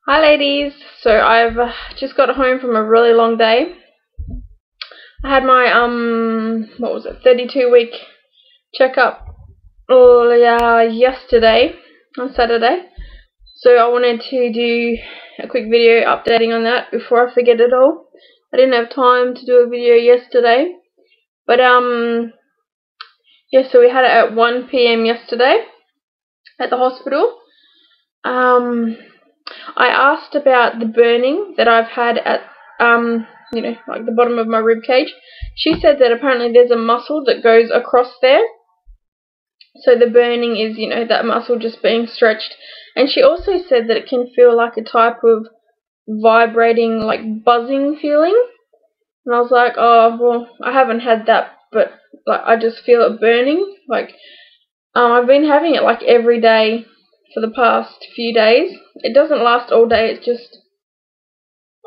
Hi ladies, so I've just got home from a really long day. I had my 32-week checkup yesterday on Saturday. So I wanted to do a quick video updating on that before I forget it all. I didn't have time to do a video yesterday, but yeah, so we had it at 1 PM yesterday at the hospital. I asked about the burning that I've had at, like the bottom of my rib cage. She said that apparently there's a muscle that goes across there. So the burning is, that muscle just being stretched. And she also said that it can feel like a type of vibrating, like buzzing feeling. And I was like, oh, well, I haven't had that, but like I just feel it burning. Like, I've been having it like every day for the past few days. It doesn't last all day, it's just,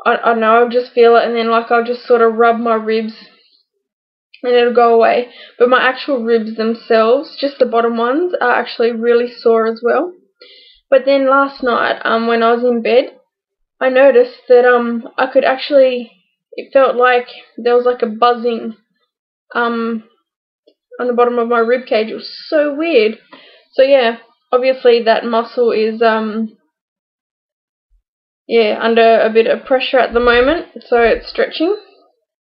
I don't know, I'll just feel it, and then like I'll just sort of rub my ribs and it'll go away. But my actual ribs themselves, just the bottom ones, are actually really sore as well. But then last night, when I was in bed, I noticed that I could actually, it felt like there was like a buzzing on the bottom of my rib cage. It was so weird. So yeah, obviously that muscle is under a bit of pressure at the moment, so it's stretching.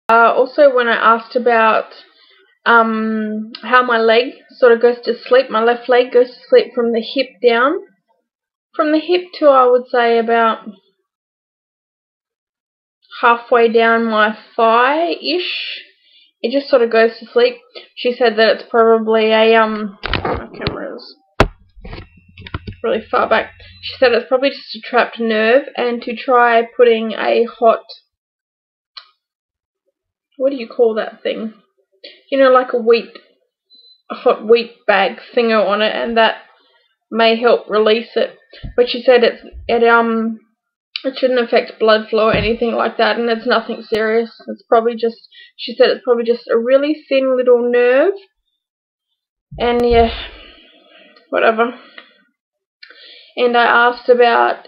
Also, when I asked about how my leg sort of goes to sleep, my left leg goes to sleep from the hip down. From the hip to, I would say, about halfway down my thigh-ish. It just sort of goes to sleep. She said that it's probably a, my camera is really far back. She said it's probably just a trapped nerve, and to try putting a hot, what do you call that thing? Like a hot wheat bag thinger on it, and that may help release it. But she said it shouldn't affect blood flow or anything like that, and it's nothing serious. It's probably just, she said it's probably just a really thin little nerve, and yeah, whatever. And I asked about,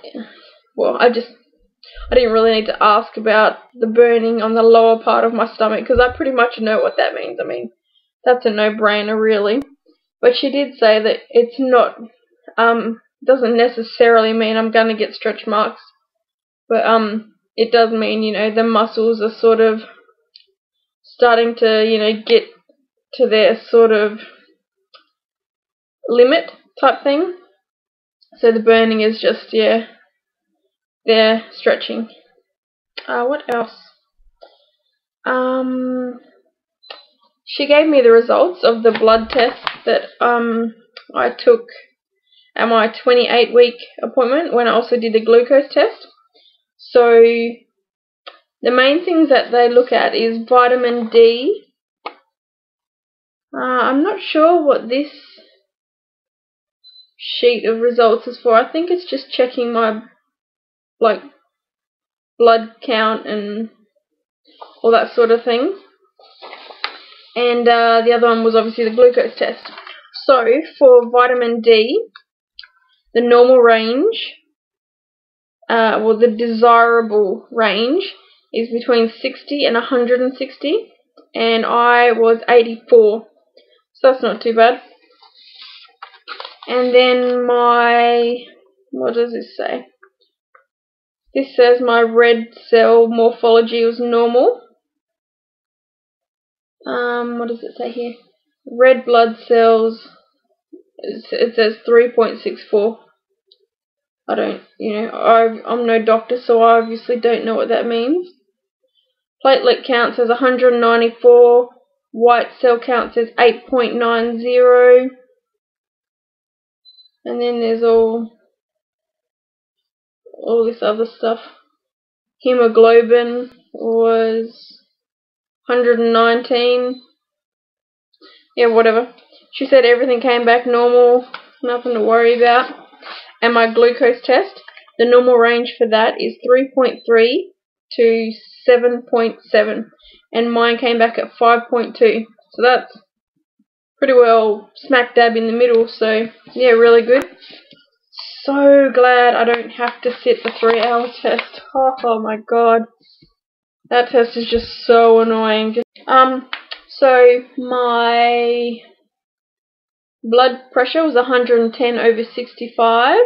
well, I didn't really need to ask about the burning on the lower part of my stomach, because I pretty much know what that means. I mean, that's a no-brainer, really. But she did say that it's not, doesn't necessarily mean I'm going to get stretch marks. But it does mean, the muscles are sort of starting to, get to their sort of limit type thing. So the burning is just, they're stretching. What else? She gave me the results of the blood test that I took at my 28-week appointment, when I also did the glucose test. So the main things that they look at is vitamin D. I'm not sure what this sheet of results is for. I think it's just checking my blood count and all that sort of thing. And the other one was obviously the glucose test. So for vitamin D, the normal range, the desirable range is between 60 and 160, and I was 84, so that's not too bad. And then what does this say? This says my red cell morphology was normal. What does it say here? Red blood cells, it says 3.64. I don't, I'm no doctor, so I obviously don't know what that means. Platelet count says 194. White cell count says 8.90. And then there's all this other stuff. Hemoglobin was 119. Yeah, whatever. She said everything came back normal, nothing to worry about. And my glucose test, the normal range for that is 3.3 to 7.7, and mine came back at 5.2. So that's pretty well smack dab in the middle. So yeah, really good. so glad I don't have to sit the 3-hour test. Oh my god. That test is just so annoying. So my blood pressure was 110/65.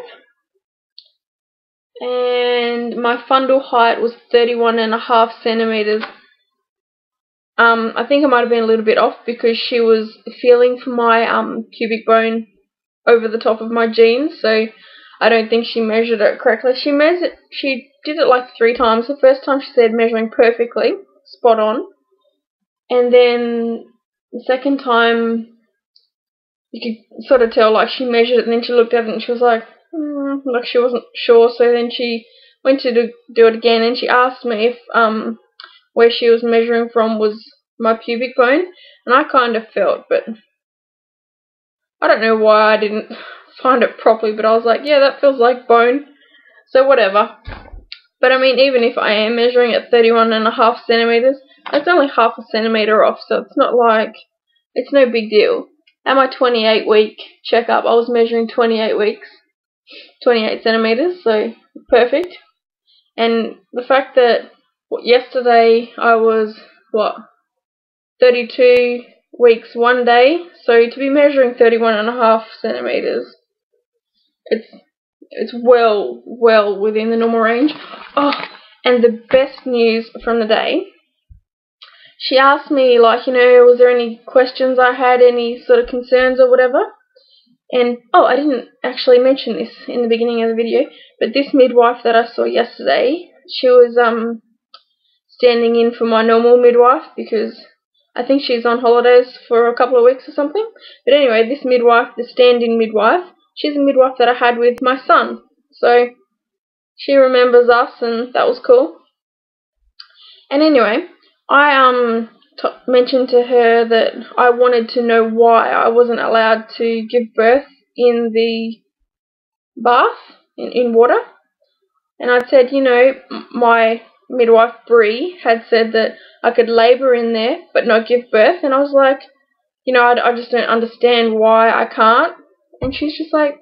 And my fundal height was 31.5 centimeters. I think I might have been a little bit off because she was feeling for my pubic bone over the top of my jeans, so I don't think she measured it correctly. She did it like 3 times. The first time she said measuring perfectly, spot on, and then the second time you could sort of tell like she measured it and then she looked at it and she was like she wasn't sure. So then she went to do it again and she asked me if where she was measuring from was my pubic bone, and I kind of felt, but I don't know why I didn't find it properly, but I was like, yeah, that feels like bone, so whatever. But I mean, even if I am measuring at 31.5 centimeters, that's only half a centimeter off, so it's not like, it's no big deal. At my 28-week checkup, I was measuring 28 centimeters, so perfect. And the fact that yesterday I was, 32 weeks 1 day, so to be measuring 31.5 centimeters, it's well within the normal range. Oh, and the best news from the day, she asked me, like, was there any questions I had, any sort of concerns or whatever. And, I didn't actually mention this in the beginning of the video, but this midwife that I saw yesterday, she was standing in for my normal midwife because I think she's on holidays for a couple of weeks or something. But anyway, this midwife, the stand-in midwife, she's a midwife that I had with my son. So she remembers us, and that was cool. And anyway, I mentioned to her that I wanted to know why I wasn't allowed to give birth in the bath, in water. And I said, my midwife Bree had said that I could labour in there but not give birth. And I was like, I just don't understand why I can't. And she's just like,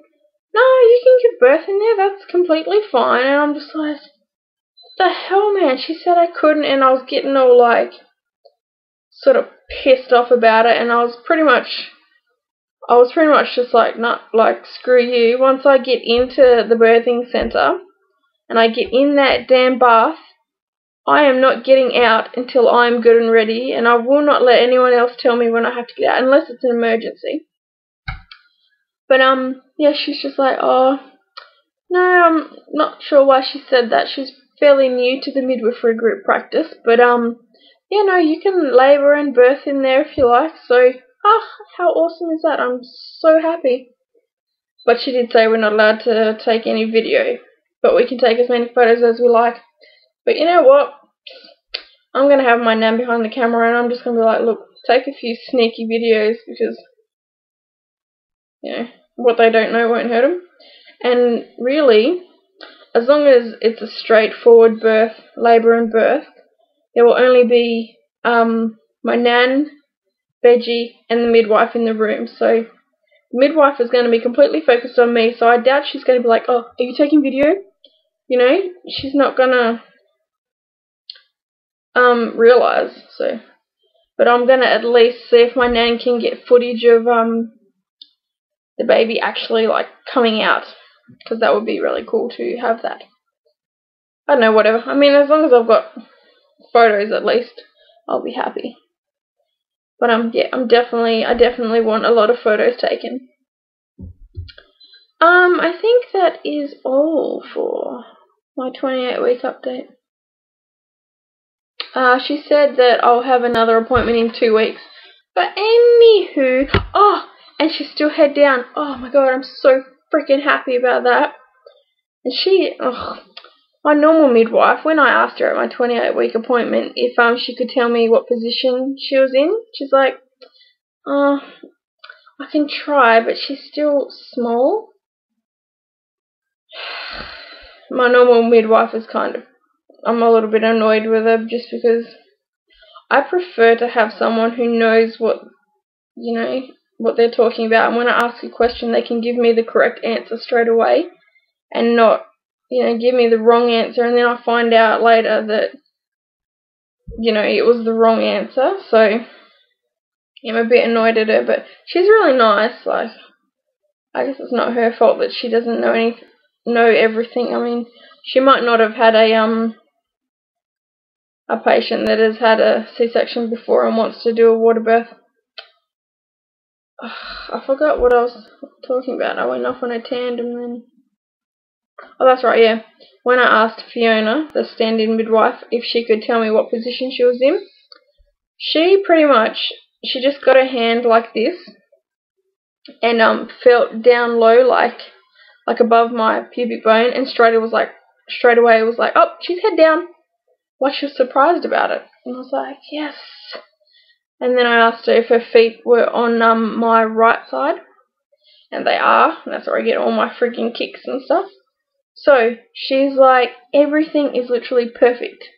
no, you can give birth in there, that's completely fine. And I'm just like, what the hell, man? She said I couldn't, and I was getting all like sort of pissed off about it, and I was pretty much just like, nah, like, screw you. Once I get into the birthing centre and I get in that damn bath, I am not getting out until I'm good and ready, and I will not let anyone else tell me when I have to get out, unless it's an emergency. But yeah, she's just like, oh, no, I'm not sure why she said that. She's fairly new to the midwifery group practice, but yeah, no, you can labour and birth in there if you like. So, how awesome is that? I'm so happy. But she did say we're not allowed to take any video, but we can take as many photos as we like. But you know what? I'm going to have my nan behind the camera, and I'm just going to be like, look, take a few sneaky videos, because, what they don't know won't hurt them. And really, as long as it's a straightforward birth, labour and birth, there will only be my nan, Veggie, and the midwife in the room. So the midwife is going to be completely focused on me, so I doubt she's going to be like, oh, are you taking video? She's not going to realise. So, but I'm going to at least see if my nan can get footage of the baby actually like coming out, because that would be really cool to have that. I don't know, whatever. I mean, as long as I've got photos at least, I'll be happy. But yeah, I definitely want a lot of photos taken. I think that is all for my 28-week update. She said that I'll have another appointment in 2 weeks. But anywho, and she's still head down. Oh my god, I'm so freaking happy about that. And my normal midwife, when I asked her at my 28-week appointment if she could tell me what position she was in, she's like, I can try, but she's still small. My normal midwife is I'm a little bit annoyed with her, just because I prefer to have someone who knows what they're talking about, and when I ask a question they can give me the correct answer straight away. and not, give me the wrong answer, and then I find out later that, it was the wrong answer. So I'm a bit annoyed at her, but she's really nice. Like, I guess it's not her fault that she doesn't know everything. I mean, she might not have had a patient that has had a C-section before and wants to do a water birth. I forgot what I was talking about. I went off on a tandem then. Oh, that's right, yeah. When I asked Fiona, the stand-in midwife, if she could tell me what position she was in, she just got her hand like this and felt down low, like above my pubic bone, and straight away it was like, oh, she's head down. Like, she was surprised about it. And I was like, yes. And then I asked her if her feet were on my right side, and they are, and that's where I get all my freaking kicks and stuff. So she's like, everything is literally perfect.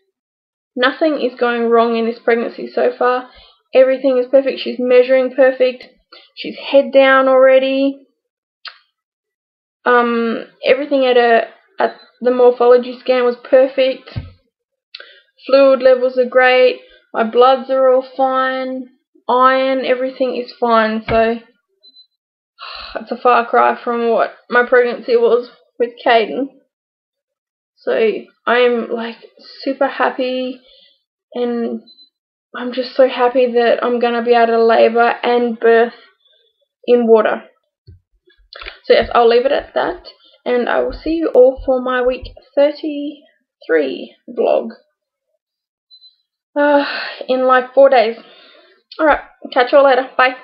Nothing is going wrong in this pregnancy so far. Everything is perfect. She's measuring perfect. She's head down already. Everything at the morphology scan was perfect. Fluid levels are great. My bloods are all fine. Iron, everything is fine. So it's a far cry from what my pregnancy was with Caden. So I'm like super happy, and I'm just so happy that I'm going to be able to labour and birth in water. So yes, I'll leave it at that, and I will see you all for my week 33 vlog in like 4 days. Alright, catch you all later. Bye.